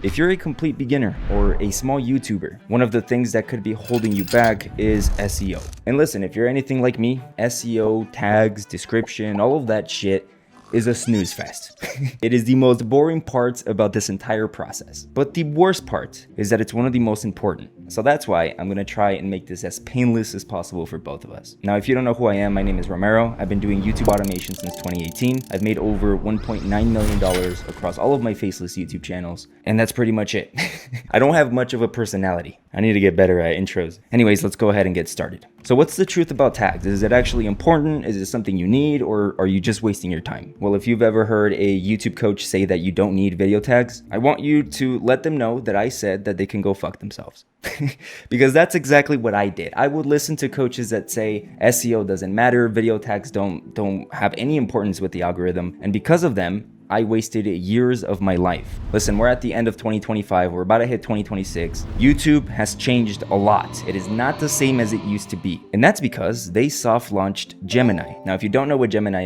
If you're a complete beginner or a small YouTuber, one of the things that could be holding you back is SEO. And listen, if you're anything like me, SEO, tags, description, all of that shit is a snooze fest. It is the most boring part about this entire process. But the worst part is that it's one of the most important. So that's why I'm gonna try and make this as painless as possible for both of us. Now, if you don't know who I am, my name is Romayroh. I've been doing YouTube automation since 2018. I've made over $1.9 million across all of my faceless YouTube channels. And that's pretty much it. I don't have much of a personality. I need to get better at intros. Anyways, let's go ahead and get started. So what's the truth about tags? Is it actually important? Is it something you need, or are you just wasting your time? Well, if you've ever heard a YouTube coach say that you don't need video tags, I want you to let them know that I said that they can go fuck themselves. Because that's exactly what I did. I would listen to coaches that say SEO doesn't matter, video tags don't have any importance with the algorithm, and because of them, I wasted years of my life. Listen, we're at the end of 2025. We're about to hit 2026. YouTube has changed a lot. It is not the same as it used to be. And that's because they soft launched Gemini. Now, if you don't know what Gemini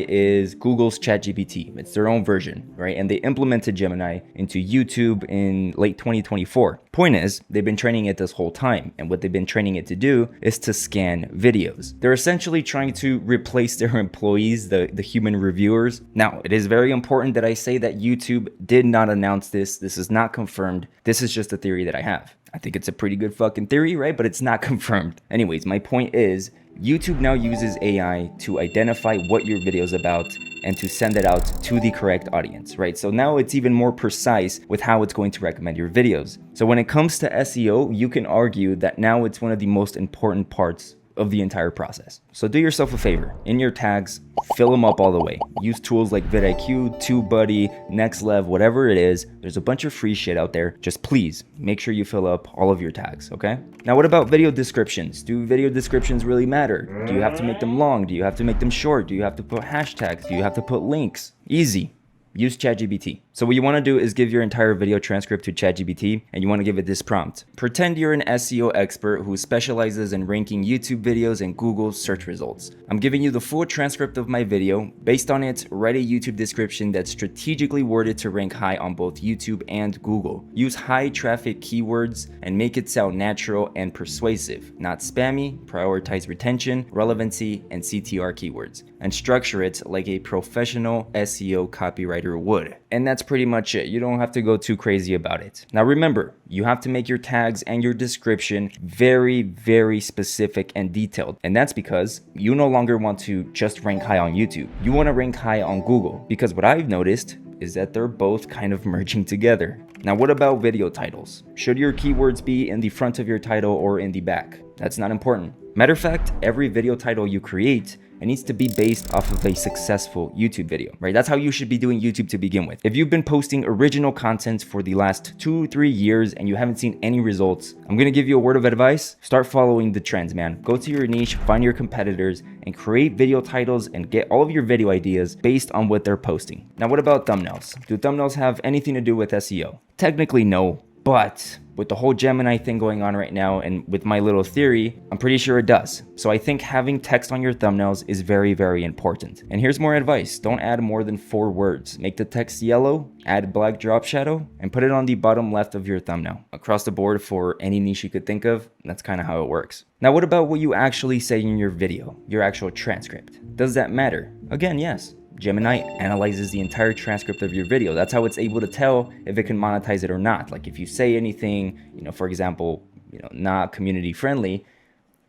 is Google's ChatGPT. It's their own version, right? And they implemented Gemini into YouTube in late 2024. Point is, they've been training it this whole time. And what they've been training it to do is to scan videos. They're essentially trying to replace their employees, the human reviewers. Now, it is very important that I say that YouTube did not announce this. This is not confirmed. This is just a theory that I have. I think it's a pretty good fucking theory, right? But it's not confirmed. Anyways, my point is, YouTube now uses AI to identify what your video is about and to send it out to the correct audience, right? So now it's even more precise with how it's going to recommend your videos. So when it comes to SEO, you can argue that now it's one of the most important parts of the entire process. So do yourself a favor. In your tags, fill them up all the way. Use tools like vidIQ, TubeBuddy, NextLev, whatever it is. There's a bunch of free shit out there. Just please make sure you fill up all of your tags, okay? Now, what about video descriptions? Do video descriptions really matter? Do you have to make them long? Do you have to make them short? Do you have to put hashtags? Do you have to put links? Easy. Use ChatGPT. So what you want to do is give your entire video transcript to ChatGPT, and you want to give it this prompt. Pretend you're an SEO expert who specializes in ranking YouTube videos in Google's search results. I'm giving you the full transcript of my video. Based on it, write a YouTube description that's strategically worded to rank high on both YouTube and Google. Use high traffic keywords and make it sound natural and persuasive, not spammy. Prioritize retention, relevancy, and CTR keywords, and structure it like a professional SEO copywriter would. And that's pretty much it. You don't have to go too crazy about it. Now remember, you have to make your tags and your description very, very specific and detailed. And that's because you no longer want to just rank high on YouTube. You want to rank high on Google, because what I've noticed is that they're both kind of merging together. Now, what about video titles? Should your keywords be in the front of your title or in the back? That's not important. Matter of fact, every video title you create, it needs to be based off of a successful YouTube video, right? That's how you should be doing YouTube to begin with. If you've been posting original content for the last 2-3 years and you haven't seen any results, I'm gonna give you a word of advice. Start following the trends, man. Go to your niche, find your competitors, and create video titles and get all of your video ideas based on what they're posting. Now, what about thumbnails? Do thumbnails have anything to do with SEO? Technically, no, but with the whole Gemini thing going on right now and with my little theory, I'm pretty sure it does. So I think having text on your thumbnails is very, very important. And here's more advice. Don't add more than 4 words. Make the text yellow, add black drop shadow, and put it on the bottom left of your thumbnail. Across the board for any niche you could think of, that's kind of how it works. Now, what about what you actually say in your video, your actual transcript? Does that matter? Again, yes. Gemini analyzes the entire transcript of your video. That's how it's able to tell if it can monetize it or not. Like if you say anything, for example, not community friendly,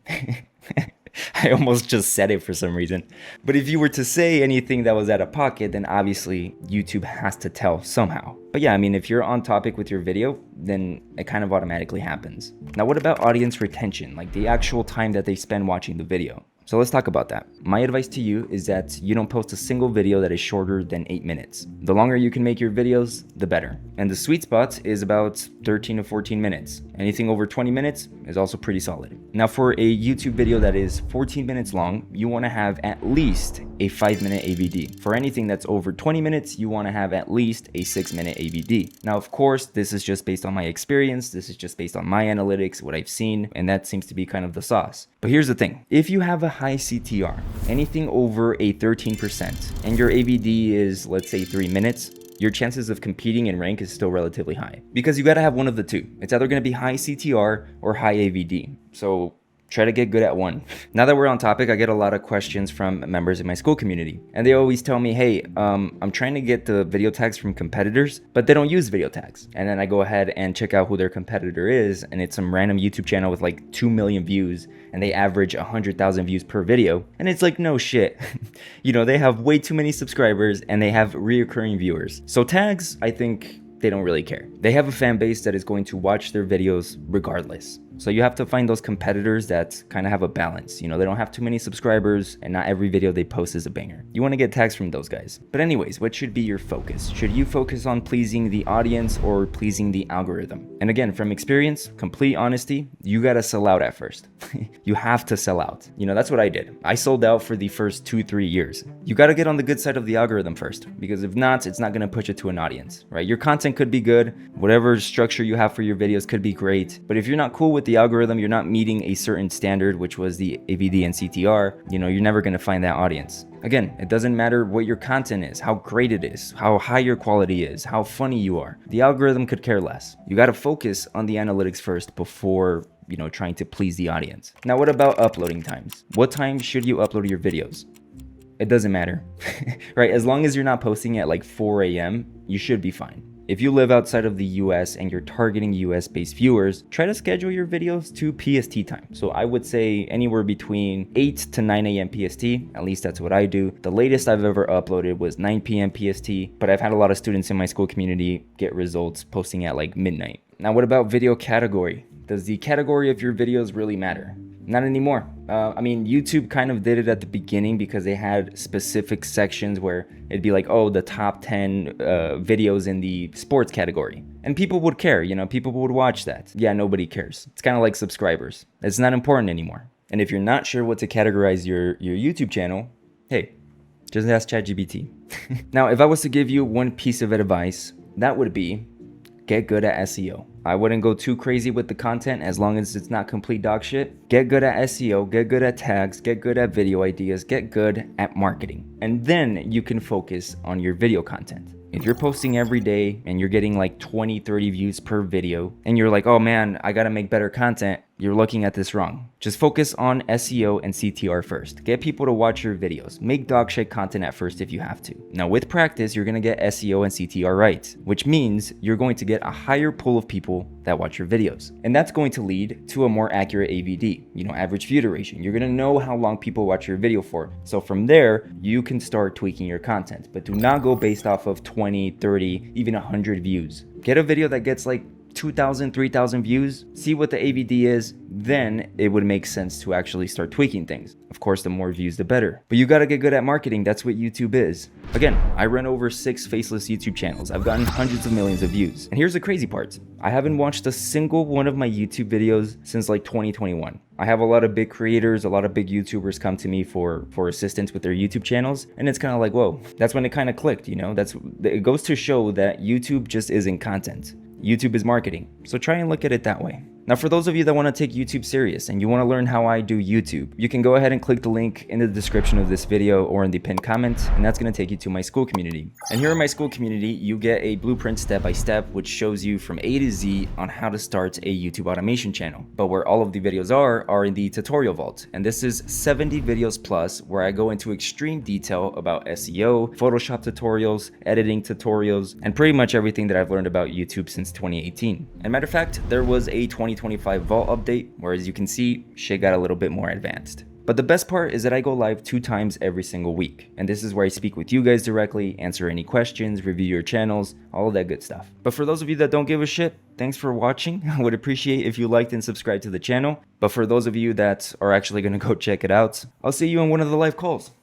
I almost just said it for some reason. But if you were to say anything that was out of pocket, then obviously YouTube has to tell somehow. But yeah, if you're on topic with your video, then it kind of automatically happens. Now, what about audience retention? Like the actual time that they spend watching the video? So let's talk about that. My advice to you is that you don't post a single video that is shorter than 8 minutes. The longer you can make your videos, the better. And the sweet spot is about 13 to 14 minutes. Anything over 20 minutes is also pretty solid. Now, for a YouTube video that is 14 minutes long, you want to have at least a 5-minute AVD. For anything that's over 20 minutes, you want to have at least a 6-minute AVD. Now, of course, this is just based on my experience. This is just based on my analytics, what I've seen, and that seems to be kind of the sauce. But here's the thing. If you have a high CTR, anything over a 13%, and your AVD is, let's say, 3 minutes, your chances of competing in rank is still relatively high. Because you gotta have one of the two. It's either gonna be high CTR or high AVD. So try to get good at one. Now that we're on topic, I get a lot of questions from members in my school community. And they always tell me, hey, I'm trying to get the video tags from competitors, but they don't use video tags. And then I go ahead and check out who their competitor is, and it's some random YouTube channel with like 2 million views, and they average 100,000 views per video. And it's like, no shit. You know, they have way too many subscribers and they have reoccurring viewers. So tags, I think they don't really care. They have a fan base that is going to watch their videos regardless. So you have to find those competitors that kind of have a balance. You know, they don't have too many subscribers and not every video they post is a banger. You want to get tags from those guys. But anyways, what should be your focus? Should you focus on pleasing the audience or pleasing the algorithm? And again, from experience, complete honesty, you got to sell out at first. You have to sell out. You know, that's what I did. I sold out for the first 2-3 years. You got to get on the good side of the algorithm first, because if not, it's not going to push it to an audience, right? Your content could be good. Whatever structure you have for your videos could be great. But if you're not cool with the algorithm, you're not meeting a certain standard, which was the AVD and CTR, you know, you're never going to find that audience. Again, it doesn't matter what your content is, how great it is, how high your quality is, how funny you are. The algorithm could care less. You got to focus on the analytics first before, you know, trying to please the audience. Now, what about uploading times? What time should you upload your videos? It doesn't matter, right? As long as you're not posting at like 4 a.m., you should be fine. If you live outside of the US and you're targeting US-based viewers, try to schedule your videos to PST time. So I would say anywhere between 8 to 9 a.m. PST, at least that's what I do. The latest I've ever uploaded was 9 p.m. PST, but I've had a lot of students in my school community get results posting at like midnight. Now, what about video category? Does the category of your videos really matter? Not anymore. I mean, YouTube kind of did it at the beginning because they had specific sections where it'd be like, oh, the top 10 videos in the sports category. And people would care, you know, people would watch that. Yeah, nobody cares. It's kind of like subscribers. It's not important anymore. And if you're not sure what to categorize your YouTube channel, hey, just ask ChatGPT. Now, if I was to give you one piece of advice, that would be get good at SEO. I wouldn't go too crazy with the content as long as it's not complete dog shit. Get good at SEO, get good at tags, get good at video ideas, get good at marketing. And then you can focus on your video content. If you're posting every day and you're getting like 20, 30 views per video and you're like, oh man, I gotta make better content, you're looking at this wrong. Just focus on SEO and CTR first. Get people to watch your videos. Make dog shit content at first if you have to. Now with practice, you're gonna get SEO and CTR right, which means you're going to get a higher pool of people that watch your videos. And that's going to lead to a more accurate AVD, you know, average view duration. You're gonna know how long people watch your video for. So from there, you can start tweaking your content, but do not go based off of 20, 30, even 100 views. Get a video that gets like 2,000, 3,000 views, see what the AVD is, then it would make sense to actually start tweaking things. Of course, the more views, the better. But you gotta get good at marketing. That's what YouTube is. Again, I run over 6 faceless YouTube channels. I've gotten hundreds of millions of views. And here's the crazy part. I haven't watched a single one of my YouTube videos since like 2021. I have a lot of big creators, a lot of big YouTubers come to me for assistance with their YouTube channels. And it's kind of like, whoa, that's when it kind of clicked, you know? It goes to show that YouTube just isn't content. YouTube is marketing. So try and look at it that way. Now, for those of you that want to take YouTube serious and you want to learn how I do YouTube, you can go ahead and click the link in the description of this video or in the pinned comment, and that's going to take you to my school community. And here in my school community, you get a blueprint step-by-step, which shows you from A to Z on how to start a YouTube automation channel. But where all of the videos are in the tutorial vault. And this is 70 videos plus, where I go into extreme detail about SEO, Photoshop tutorials, editing tutorials, and pretty much everything that I've learned about YouTube since 2018. And matter of fact, there was a 2025 vault update, where as you can see, shit got a little bit more advanced. But the best part is that I go live 2 times every single week. And this is where I speak with you guys directly, answer any questions, review your channels, all of that good stuff. But for those of you that don't give a shit, thanks for watching. I would appreciate if you liked and subscribed to the channel. But for those of you that are actually gonna go check it out, I'll see you in one of the live calls.